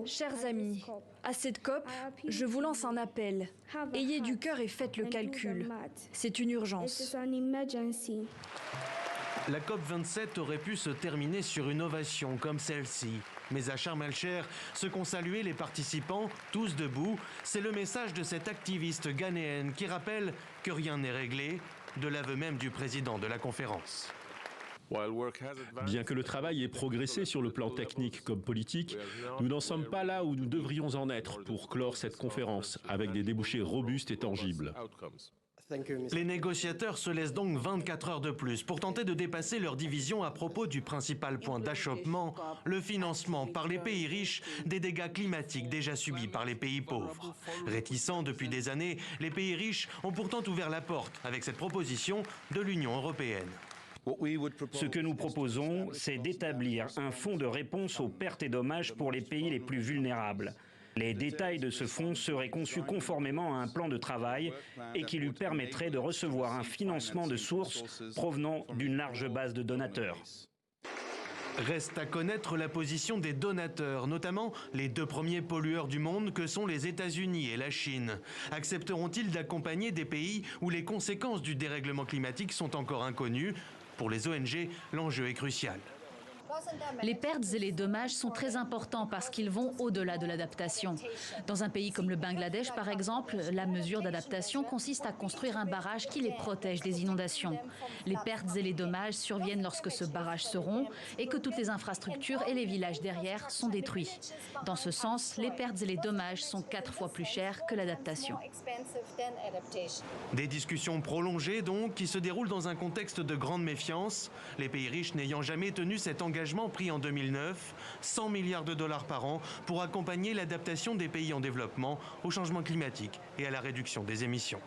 Chers amis, à cette COP, je vous lance un appel. Ayez du cœur et faites le calcul. C'est une urgence. La COP27 aurait pu se terminer sur une ovation comme celle-ci. Mais à Sharm el-Sheikh, ce qu'ont salué les participants, tous debout, c'est le message de cette activiste ghanéenne qui rappelle que rien n'est réglé, de l'aveu même du président de la conférence. Bien que le travail ait progressé sur le plan technique comme politique, nous n'en sommes pas là où nous devrions en être pour clore cette conférence avec des débouchés robustes et tangibles. Les négociateurs se laissent donc 24 heures de plus pour tenter de dépasser leur division à propos du principal point d'achoppement, le financement par les pays riches des dégâts climatiques déjà subis par les pays pauvres. Réticents depuis des années, les pays riches ont pourtant ouvert la porte avec cette proposition de l'Union européenne. Ce que nous proposons, c'est d'établir un fonds de réponse aux pertes et dommages pour les pays les plus vulnérables. Les détails de ce fonds seraient conçus conformément à un plan de travail et qui lui permettrait de recevoir un financement de sources provenant d'une large base de donateurs. Reste à connaître la position des donateurs, notamment les deux premiers pollueurs du monde que sont les États-Unis et la Chine. Accepteront-ils d'accompagner des pays où les conséquences du dérèglement climatique sont encore inconnues? Pour les ONG, l'enjeu est crucial. Les pertes et les dommages sont très importants parce qu'ils vont au-delà de l'adaptation. Dans un pays comme le Bangladesh, par exemple, la mesure d'adaptation consiste à construire un barrage qui les protège des inondations. Les pertes et les dommages surviennent lorsque ce barrage se rompt et que toutes les infrastructures et les villages derrière sont détruits. Dans ce sens, les pertes et les dommages sont 4 fois plus chers que l'adaptation. Des discussions prolongées donc qui se déroulent dans un contexte de grande méfiance, les pays riches n'ayant jamais tenu cet engagement pris en 2009, 100 milliards de dollars par an pour accompagner l'adaptation des pays en développement au changement climatique et à la réduction des émissions.